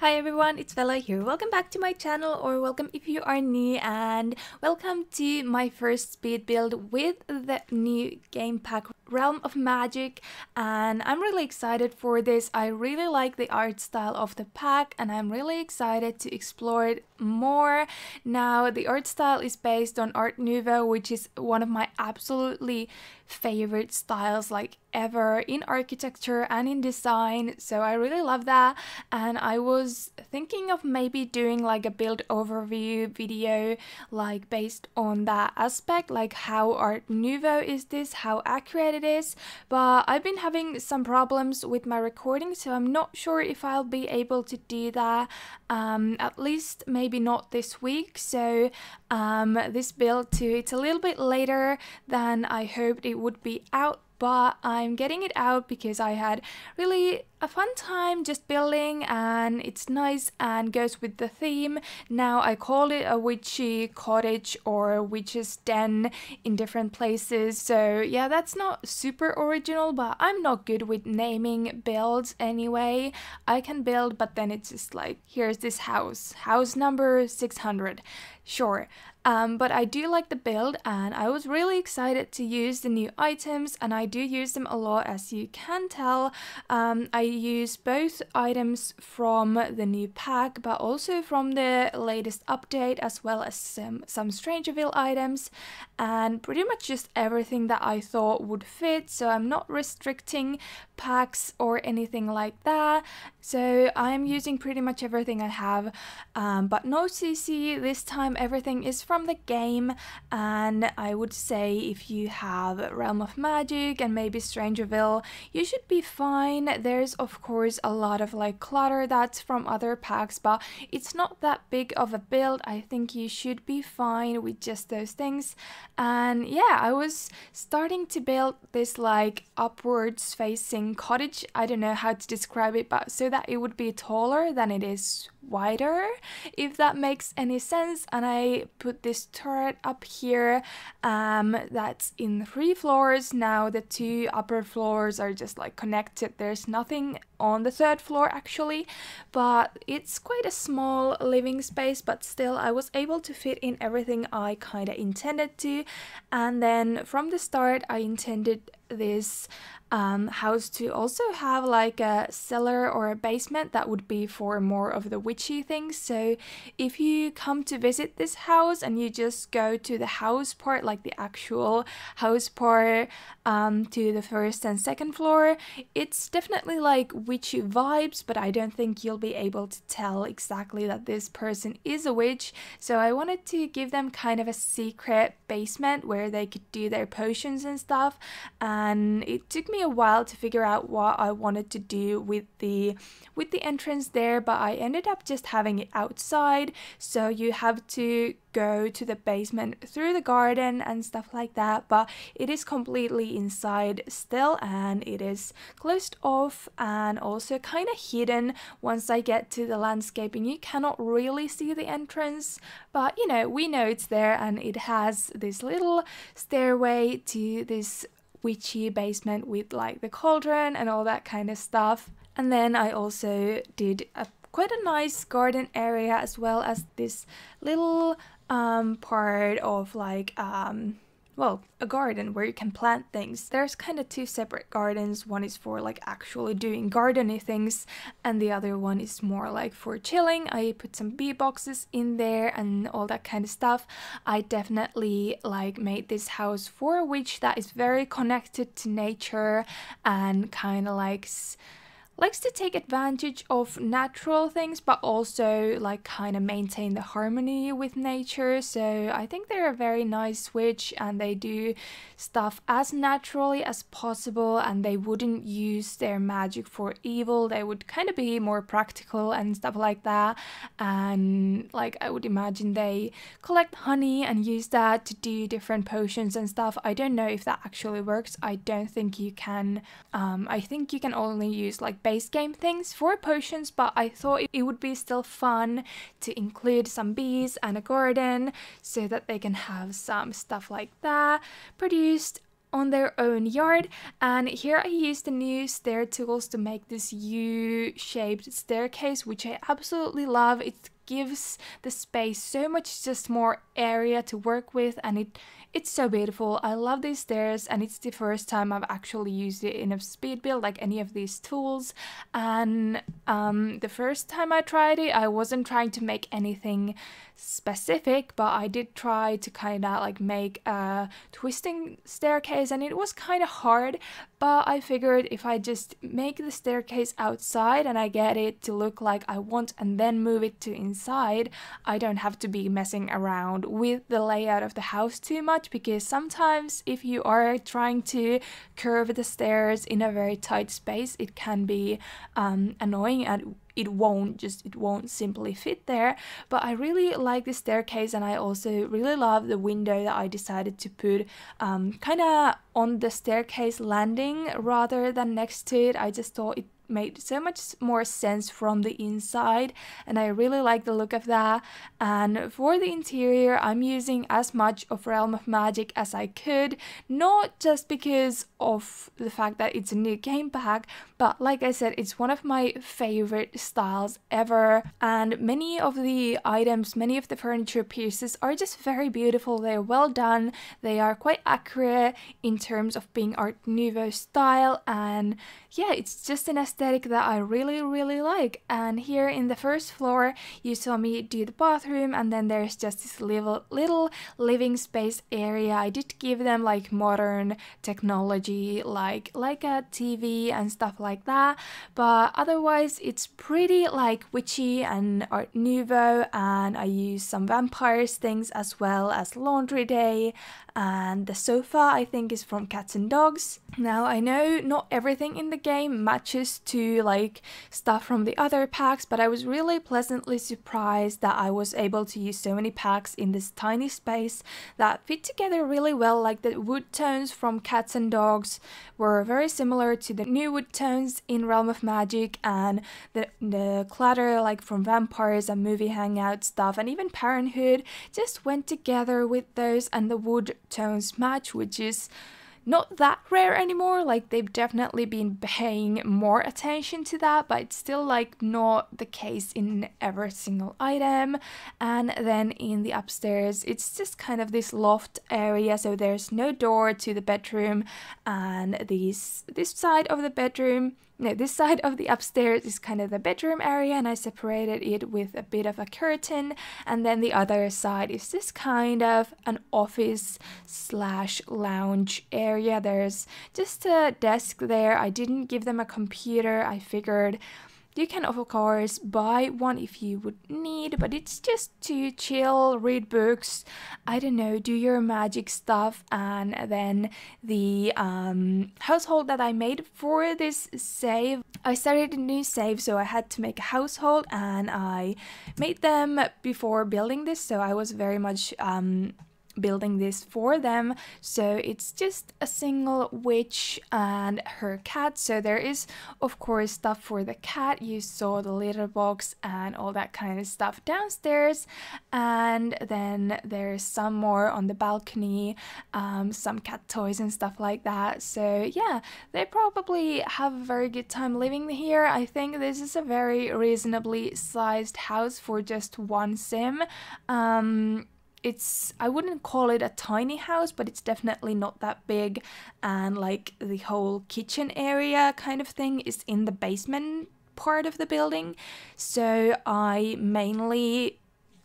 Hi everyone, it's Vela here. Welcome back to my channel, or welcome if you are new, and welcome to my first speed build with the new game pack Realm of Magic. And I'm really excited for this. I really like the art style of the pack and I'm really excited to explore it more. Now, the art style is based on Art Nouveau, which is one of my absolutely favorite styles like ever in architecture and in design, so I really love that. And I was thinking of maybe doing like a build overview video like based on that aspect, like how Art Nouveau is this, how accurate it is, but I've been having some problems with my recording, so I'm not sure if I'll be able to do that, at least maybe not this week. So this build too, it's a little bit later than I hoped it would be out, but I'm getting it out because I had really a fun time just building and it's nice and goes with the theme. Now I call it a witchy cottage or witch's den in different places, so yeah, that's not super original, but I'm not good with naming builds anyway. I can build, but then it's just like, here's this house number 600, sure. But I do like the build and I was really excited to use the new items, and I do use them a lot, as you can tell. I use both items from the new pack but also from the latest update, as well as some Strangerville items, and pretty much just everything that I thought would fit, so I'm not restricting packs or anything like that. So I'm using pretty much everything I have, but no CC this time. Everything is from the game, and I would say if you have Realm of Magic and maybe Strangerville, you should be fine. There's of course a lot of like clutter that's from other packs, but it's not that big of a build. I think you should be fine with just those things. And yeah, I was starting to build this like upwards facing cottage. I don't know how to describe it, but so that it would be taller than it is wider, if that makes any sense. And I put this turret up here that's in 3 floors. Now the 2 upper floors are just like connected. There's nothing on the 3rd floor actually, but it's quite a small living space, but still I was able to fit in everything I kind of intended to. And then from the start I intended this house to also have like a cellar or a basement that would be for more of the witchy things. So if you come to visit this house and you just go to the house part, like the actual house part, to the 1st and 2nd floor, it's definitely like witchy vibes, but I don't think you'll be able to tell exactly that this person is a witch. So I wanted to give them kind of a secret basement where they could do their potions and stuff, and it took me a while to figure out what I wanted to do with the entrance there, but I ended up just having it outside, so you have to go to the basement through the garden and stuff like that, but it is completely inside still, and it is closed off and also kind of hidden. Once I get to the landscaping, you cannot really see the entrance, but you know, we know it's there, and it has this little stairway to this witchy basement with like the cauldron and all that kind of stuff. And then I also did quite a nice garden area, as well as this little part of like well, a garden where you can plant things. There's kind of 2 separate gardens. One is for like actually doing gardening things, and the other one is more like for chilling. I put some bee boxes in there and all that kind of stuff. I definitely like made this house for a witch that is very connected to nature and kind of likes to take advantage of natural things, but also like kind of maintain the harmony with nature. So I think they're a very nice witch, and they do stuff as naturally as possible, and they wouldn't use their magic for evil. They would kind of be more practical and stuff like that. And like I would imagine they collect honey and use that to do different potions and stuff. I don't know if that actually works. I don't think you can. I think you can only use like base game things for potions, but I thought it would be still fun to include some bees and a garden so that they can have some stuff like that produced on their own yard. And here I used the new stair tools to make this U-shaped staircase, which I absolutely love. It gives the space so much just more area to work with, and it's so beautiful. I love these stairs, and it's the first time I've actually used it in a speed build, like any of these tools. And the first time I tried it, I wasn't trying to make anything specific, but I did try to kind of like make a twisting staircase, and it was kind of hard. But I figured if I just make the staircase outside and I get it to look like I want and then move it to inside, I don't have to be messing around with the layout of the house too much, because sometimes if you are trying to curve the stairs in a very tight space, it can be annoying, and it won't simply fit there. But I really like the staircase, and I also really love the window that I decided to put kind of on the staircase landing rather than next to it. I just thought it made so much more sense from the inside, and I really like the look of that. And for the interior, I'm using as much of Realm of Magic as I could, not just because of the fact that it's a new game pack, but like I said, it's one of my favorite styles ever. And many of the items, many of the furniture pieces are just very beautiful. They're well done, they are quite accurate in terms of being Art Nouveau style, and yeah, it's just an aesthetic that I really like. And here in the first floor, you saw me do the bathroom, and then there's just this little living space area. I did give them like modern technology, like a TV and stuff like that, but otherwise it's pretty like witchy and Art Nouveau. And I use some vampires things as well as laundry day, and the sofa I think is from Cats and Dogs. Now I know not everything in the game matches to like stuff from the other packs, but I was really pleasantly surprised that I was able to use so many packs in this tiny space that fit together really well. Like the wood tones from Cats and Dogs were very similar to the new wood tones in Realm of Magic, and the clutter like from vampires and movie hangout stuff and even Parenthood just went together with those, and the wood tones match, which is not that rare anymore. Like they've definitely been paying more attention to that, but it's still like not the case in every single item. And then in the upstairs, it's just kind of this loft area, so there's no door to the bedroom, and this side of the bedroom, no, this side of the upstairs is kind of the bedroom area, and I separated it with a bit of a curtain. And then the other side is this kind of an office slash lounge area. There's just a desk there. I didn't give them a computer. I figured you can of course buy one if you would need, but it's just to chill, read books, I don't know, do your magic stuff. And then the household that I made for this save, I started a new save, so I had to make a household, and I made them before building this, so I was very much building this for them. So it's just a single witch and her cat. So there is of course stuff for the cat. You saw the litter box and all that kind of stuff downstairs, and then there's some more on the balcony, some cat toys and stuff like that. So yeah, they probably have a very good time living here. I think this is a very reasonably sized house for just one sim. I wouldn't call it a tiny house, but it's definitely not that big, and like the whole kitchen area kind of thing is in the basement part of the building. So I mainly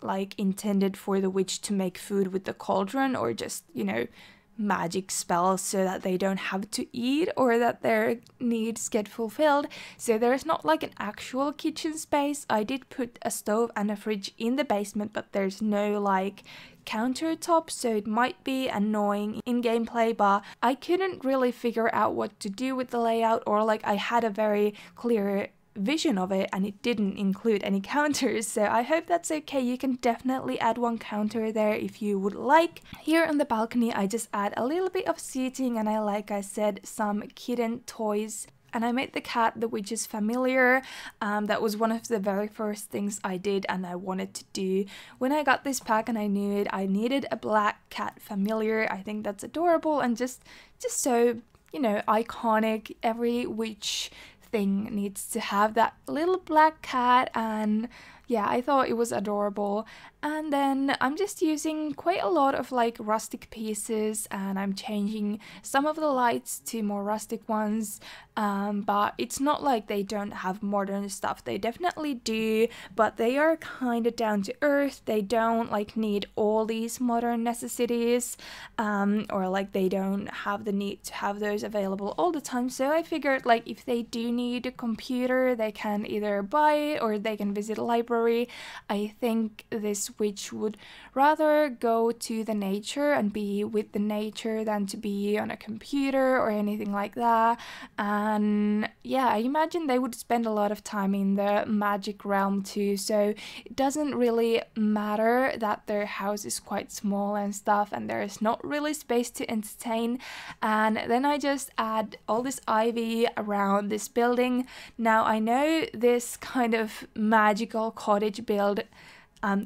like intended for the witch to make food with the cauldron, or just, you know, magic spells so that they don't have to eat or that their needs get fulfilled. So there's not like an actual kitchen space. I did put a stove and a fridge in the basement, but there's no like countertop, so it might be annoying in gameplay, but I couldn't really figure out what to do with the layout, or like I had a very clear vision of it and it didn't include any counters. So I hope that's okay. You can definitely add one counter there if you would like. Here on the balcony I just add a little bit of seating, and like I said, some kitten toys and I made the cat the witch's familiar. That was one of the very first things I did and I wanted to do when I got this pack, and I knew it. I needed a black cat familiar. I think that's adorable and just so, you know, iconic. Every witch thing needs to have that little black cat, and yeah, I thought it was adorable. And then I'm just using quite a lot of like rustic pieces, and I'm changing some of the lights to more rustic ones, but it's not like they don't have modern stuff. They definitely do, but they are kind of down to earth. They don't like need all these modern necessities, or like they don't have the need to have those available all the time. So I figured like if they do need a computer, they can either buy it or they can visit a library. I think this witch would rather go to the nature and be with the nature than to be on a computer or anything like that. And yeah, I imagine they would spend a lot of time in the magic realm too, so it doesn't really matter that their house is quite small and stuff and there is not really space to entertain. And then I just add all this ivy around this building. Now I know this kind of magical cottage build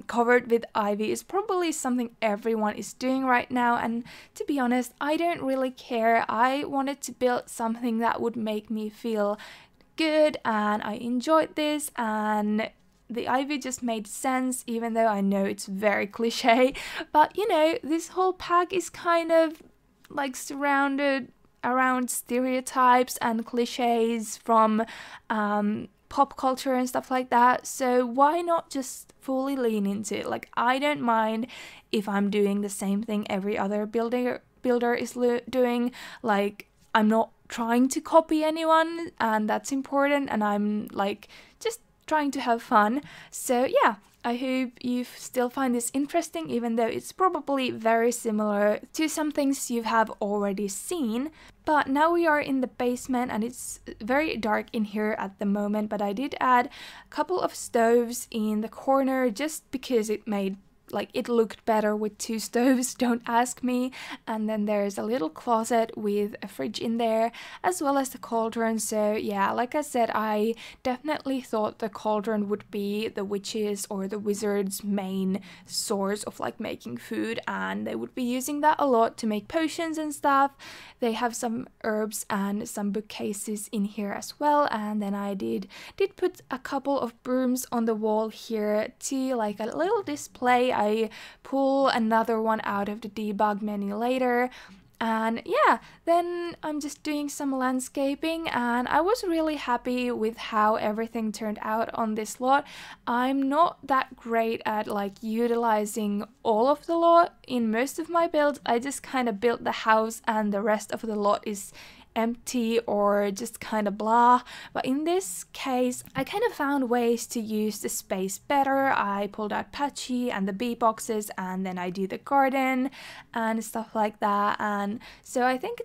covered with ivy is probably something everyone is doing right now, and to be honest, I don't really care. I wanted to build something that would make me feel good, and I enjoyed this, and the ivy just made sense, even though I know it's very cliche. But you know, this whole pack is kind of like surrounded around stereotypes and cliches from pop culture and stuff like that, so why not just fully lean into it? Like, I don't mind if I'm doing the same thing every other builder is doing. Like, I'm not trying to copy anyone, and that's important, and I'm like just trying to have fun. So yeah, I hope you still find this interesting, even though it's probably very similar to some things you have already seen. But now we are in the basement and it's very dark in here at the moment, but I did add a couple of stoves in the corner just because it made like it looked better with two stoves, don't ask me. And then there's a little closet with a fridge in there, as well as the cauldron. So yeah, like I said, I definitely thought the cauldron would be the witches or the wizards' main source of like making food, and they would be using that a lot to make potions and stuff. They have some herbs and some bookcases in here as well. And then I did put a couple of brooms on the wall here to like a little display. I pull another one out of the debug menu later. And yeah, then I'm just doing some landscaping, and I was really happy with how everything turned out on this lot. I'm not that great at like utilizing all of the lot in most of my builds. I just kind of built the house and the rest of the lot is empty or just kind of blah. But in this case, I kind of found ways to use the space better. I pulled out Patchy and the bee boxes, and then I do the garden and stuff like that. And so I think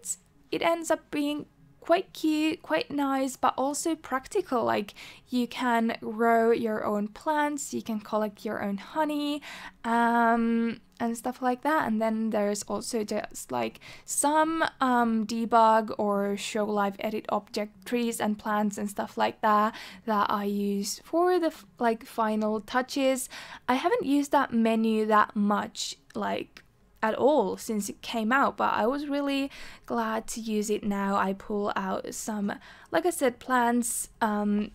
it ends up being quite cute, quite nice, but also practical. Like, you can grow your own plants, you can collect your own honey, and stuff like that. And then there's also just like some debug or show live edit object trees and plants and stuff like that I use for the like final touches. I haven't used that menu that much like at all since it came out, but I was really glad to use it now. I pull out some, like I said, plants,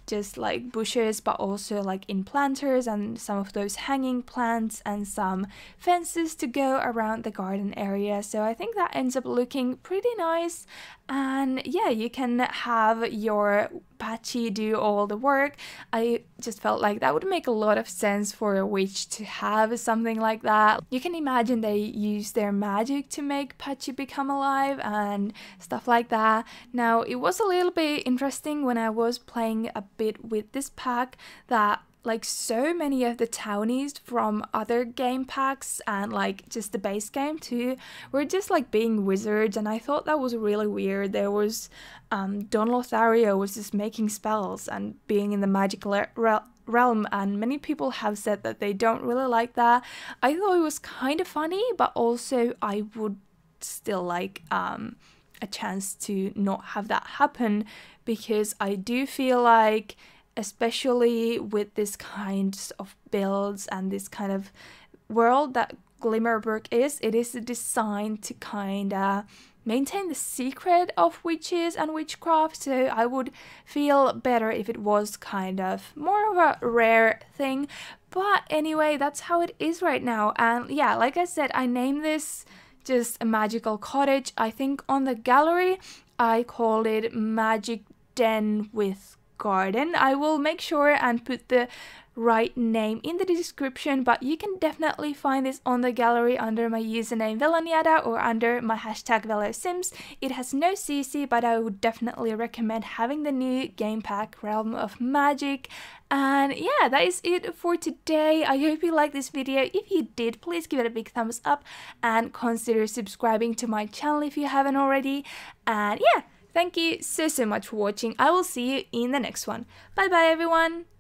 just like bushes, but also like in planters, and some of those hanging plants and some fences to go around the garden area. So I think that ends up looking pretty nice. And yeah, you can have your Patchy do all the work. I just felt like that would make a lot of sense for a witch to have something like that. You can imagine they use their magic to make Patchy become alive and stuff like that. Now, it was a little bit interesting when I was playing a bit with this pack that like so many of the townies from other game packs and like just the base game too were just like being wizards, and I thought that was really weird. There was Don Lothario was just making spells and being in the magical realm, and many people have said that they don't really like that. I thought it was kind of funny, but also I would still like a chance to not have that happen, because I do feel like, especially with this kind of builds and this kind of world that Glimmerberg is, it is designed to kind of maintain the secret of witches and witchcraft, so I would feel better if it was kind of more of a rare thing. But anyway, that's how it is right now. And yeah, like I said, I named this just a magical cottage. I think on the gallery I called it Witchy Den With Garden. I will make sure and put the right name in the description, but you can definitely find this on the gallery under my username veloniada or under my hashtag velosims. It has no CC, but I would definitely recommend having the new game pack Realm of Magic. And yeah, that is it for today. I hope you liked this video. If you did, please give it a big thumbs up and consider subscribing to my channel if you haven't already. And yeah, thank you so much for watching. I will see you in the next one. Bye bye everyone!